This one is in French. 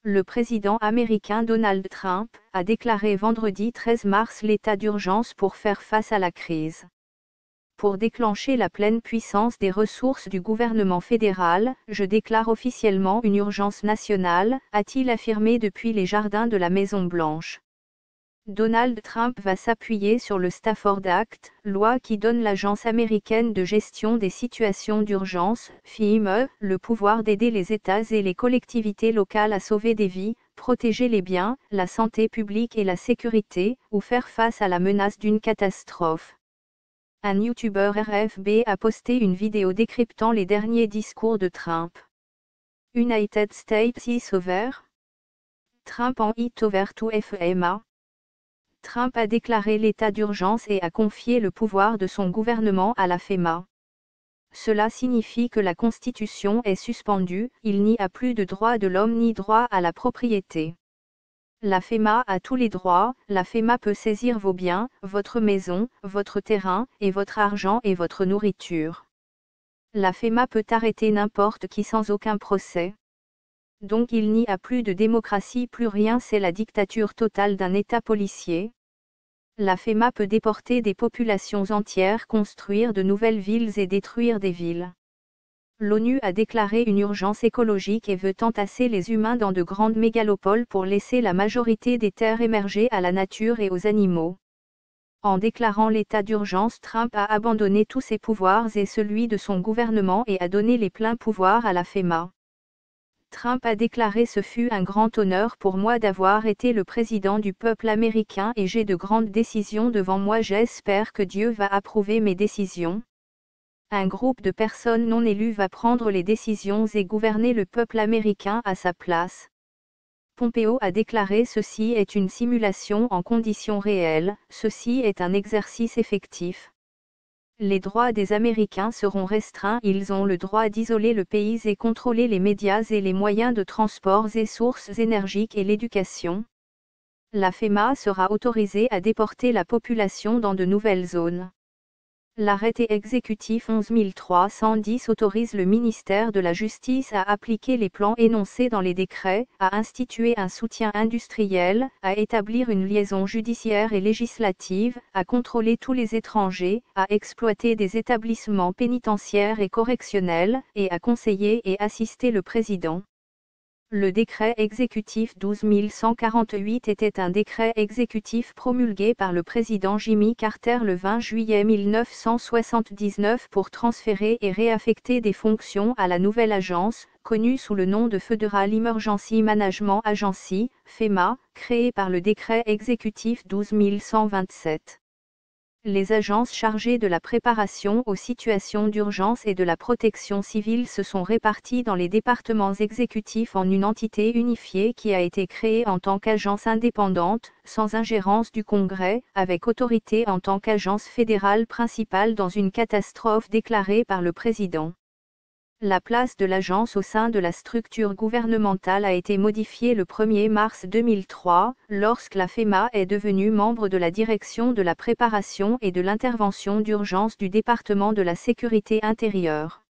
Le président américain Donald Trump a déclaré vendredi 13 mars l'état d'urgence pour faire face à la crise. Pour déclencher la pleine puissance des ressources du gouvernement fédéral, je déclare officiellement une urgence nationale, a-t-il affirmé depuis les jardins de la Maison-Blanche. Donald Trump va s'appuyer sur le Stafford Act, loi qui donne l'Agence américaine de gestion des situations d'urgence, FEMA, le pouvoir d'aider les États et les collectivités locales à sauver des vies, protéger les biens, la santé publique et la sécurité, ou faire face à la menace d'une catastrophe. Un YouTuber RFB a posté une vidéo décryptant les derniers discours de Trump. United States is over. Trump en it over to FEMA. Trump a déclaré l'état d'urgence et a confié le pouvoir de son gouvernement à la FEMA. Cela signifie que la Constitution est suspendue, il n'y a plus de droit de l'homme ni droit à la propriété. La FEMA a tous les droits, la FEMA peut saisir vos biens, votre maison, votre terrain, et votre argent et votre nourriture. La FEMA peut arrêter n'importe qui sans aucun procès. Donc il n'y a plus de démocratie, plus rien, c'est la dictature totale d'un État policier. La FEMA peut déporter des populations entières, construire de nouvelles villes et détruire des villes. L'ONU a déclaré une urgence écologique et veut entasser les humains dans de grandes mégalopoles pour laisser la majorité des terres émerger à la nature et aux animaux. En déclarant l'état d'urgence, Trump a abandonné tous ses pouvoirs et celui de son gouvernement et a donné les pleins pouvoirs à la FEMA. Trump a déclaré: ce fut un grand honneur pour moi d'avoir été le président du peuple américain et j'ai de grandes décisions devant moi, j'espère que Dieu va approuver mes décisions. Un groupe de personnes non élues va prendre les décisions et gouverner le peuple américain à sa place. Pompeo a déclaré: ceci est une simulation en conditions réelles, ceci est un exercice effectif. Les droits des Américains seront restreints, ils ont le droit d'isoler le pays et contrôler les médias et les moyens de transport et sources énergiques et l'éducation. La FEMA sera autorisée à déporter la population dans de nouvelles zones. L'arrêté exécutif 11310 autorise le ministère de la Justice à appliquer les plans énoncés dans les décrets, à instituer un soutien industriel, à établir une liaison judiciaire et législative, à contrôler tous les étrangers, à exploiter des établissements pénitentiaires et correctionnels, et à conseiller et assister le président. Le décret exécutif 12148 était un décret exécutif promulgué par le président Jimmy Carter le 20 juillet 1979 pour transférer et réaffecter des fonctions à la nouvelle agence, connue sous le nom de Federal Emergency Management Agency, FEMA, créée par le décret exécutif 12127. Les agences chargées de la préparation aux situations d'urgence et de la protection civile se sont réparties dans les départements exécutifs en une entité unifiée qui a été créée en tant qu'agence indépendante, sans ingérence du Congrès, avec autorité en tant qu'agence fédérale principale dans une catastrophe déclarée par le président. La place de l'agence au sein de la structure gouvernementale a été modifiée le 1er mars 2003, lorsque la FEMA est devenue membre de la direction de la préparation et de l'intervention d'urgence du département de la sécurité intérieure.